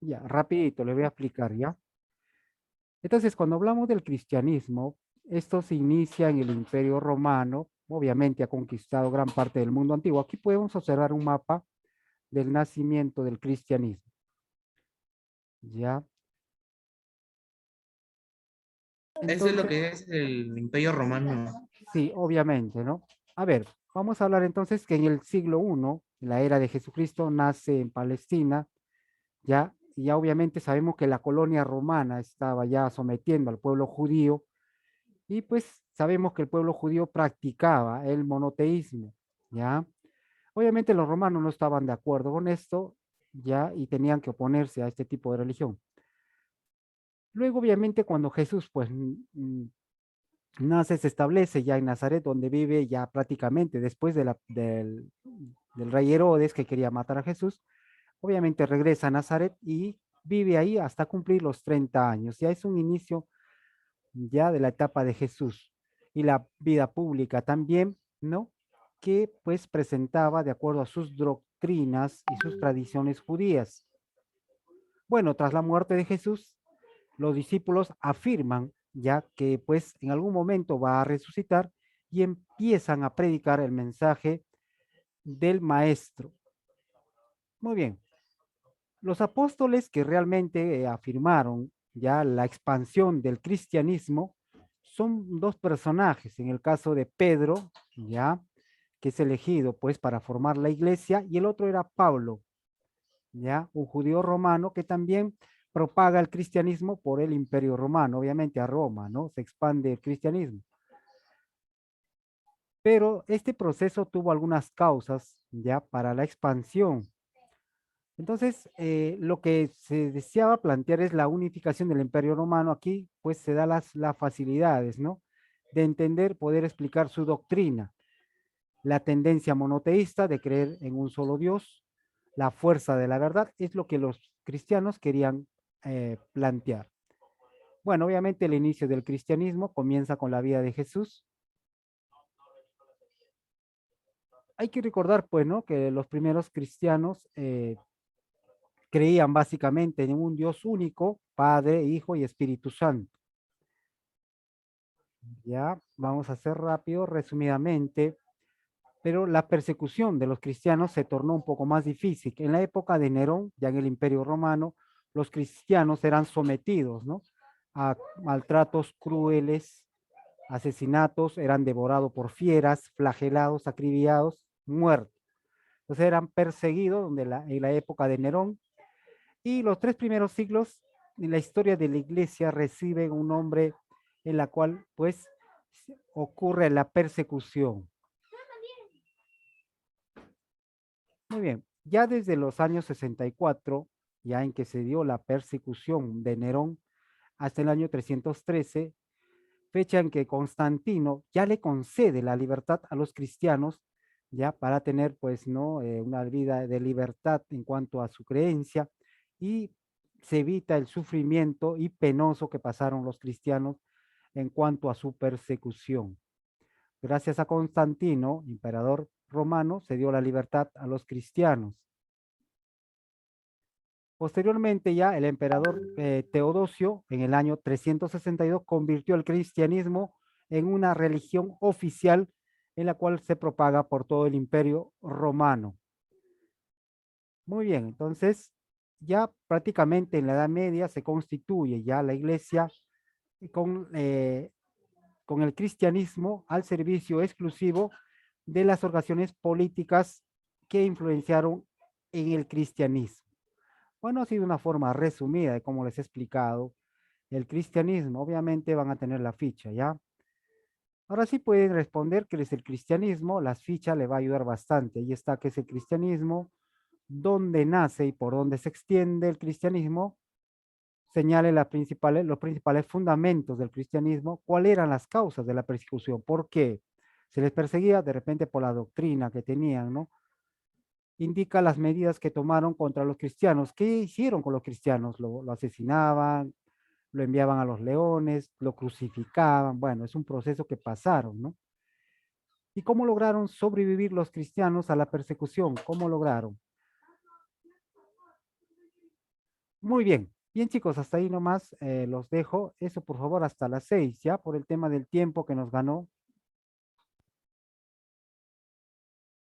Ya, rapidito, le voy a explicar, ¿ya? Entonces, cuando hablamos del cristianismo, esto se inicia en el Imperio Romano, obviamente ha conquistado gran parte del mundo antiguo. Aquí podemos observar un mapa del nacimiento del cristianismo, ¿ya? Eso es lo Entonces, que es el Imperio Romano. sí, obviamente, ¿no? A ver, vamos a hablar entonces que en el siglo I, la era de Jesucristo, nace en Palestina, ¿ya? Y ya obviamente sabemos que la colonia romana estaba ya sometiendo al pueblo judío y pues sabemos que el pueblo judío practicaba el monoteísmo, ¿ya? Obviamente los romanos no estaban de acuerdo con esto, ¿ya? Y tenían que oponerse a este tipo de religión. Luego, obviamente, cuando Jesús, pues, nace, se establece ya en Nazaret, donde vive ya prácticamente después del rey Herodes que quería matar a Jesús, obviamente regresa a Nazaret y vive ahí hasta cumplir los 30 años. Ya es un inicio ya de la etapa de Jesús y la vida pública también, ¿no? Que pues presentaba de acuerdo a sus doctrinas y sus tradiciones judías. Bueno, tras la muerte de Jesús, los discípulos afirman ya que pues en algún momento va a resucitar y empiezan a predicar el mensaje del maestro. Muy bien, los apóstoles que realmente afirmaron ya la expansión del cristianismo son dos personajes, en el caso de Pedro, ya, que es elegido pues para formar la iglesia, y el otro era Pablo, ya, un judío romano que también propaga el cristianismo por el imperio romano, obviamente a Roma, ¿no? Se expande el cristianismo. Pero este proceso tuvo algunas causas ya para la expansión. Entonces, lo que se deseaba plantear es la unificación del Imperio Romano. Aquí, pues, se da las facilidades, ¿no? De entender, poder explicar su doctrina, la tendencia monoteísta de creer en un solo Dios, la fuerza de la verdad, es lo que los cristianos querían plantear. Bueno, obviamente el inicio del cristianismo comienza con la vida de Jesús. Hay que recordar, pues, ¿no? Que los primeros cristianos creían básicamente en un Dios único, Padre, Hijo y Espíritu Santo. Ya, vamos a hacer rápido, resumidamente, pero la persecución de los cristianos se tornó un poco más difícil. En la época de Nerón, ya en el Imperio Romano, los cristianos eran sometidos, ¿no? A maltratos crueles, asesinatos, eran devorados por fieras, flagelados, acribillados, muertos. Entonces eran perseguidos en la época de Nerón. Y los tres primeros siglos en la historia de la iglesia reciben un nombre en la cual pues ocurre la persecución. Muy bien, ya desde los años 64, ya en que se dio la persecución de Nerón, hasta el año 313, fecha en que Constantino ya le concede la libertad a los cristianos, ya para tener pues no una vida de libertad en cuanto a su creencia y se evita el sufrimiento y penoso que pasaron los cristianos en cuanto a su persecución. Gracias a Constantino, emperador romano, se dio la libertad a los cristianos. Posteriormente ya el emperador Teodosio en el año 362 convirtió el cristianismo en una religión oficial en la cual se propaga por todo el imperio romano. Muy bien, entonces ya prácticamente en la Edad Media se constituye ya la iglesia con, con el cristianismo al servicio exclusivo de las organizaciones políticas que influenciaron en el cristianismo. Bueno, ha sido una forma resumida de cómo les he explicado el cristianismo. Obviamente van a tener la ficha, ¿ya? Ahora sí pueden responder que es el cristianismo, las fichas le va a ayudar bastante. Ahí está que es el cristianismo, dónde nace y por dónde se extiende el cristianismo, señale los principales fundamentos del cristianismo, cuáles eran las causas de la persecución, por qué se les perseguía de repente por la doctrina que tenían, ¿no? Indica las medidas que tomaron contra los cristianos. ¿Qué hicieron con los cristianos? Lo asesinaban, lo enviaban a los leones, lo crucificaban. Bueno, es un proceso que pasaron, ¿no? ¿Y cómo lograron sobrevivir los cristianos a la persecución? ¿Cómo lograron? Muy bien. Bien, chicos, hasta ahí nomás los dejo. Eso, por favor, hasta las 6, ¿ya? Por el tema del tiempo que nos ganó.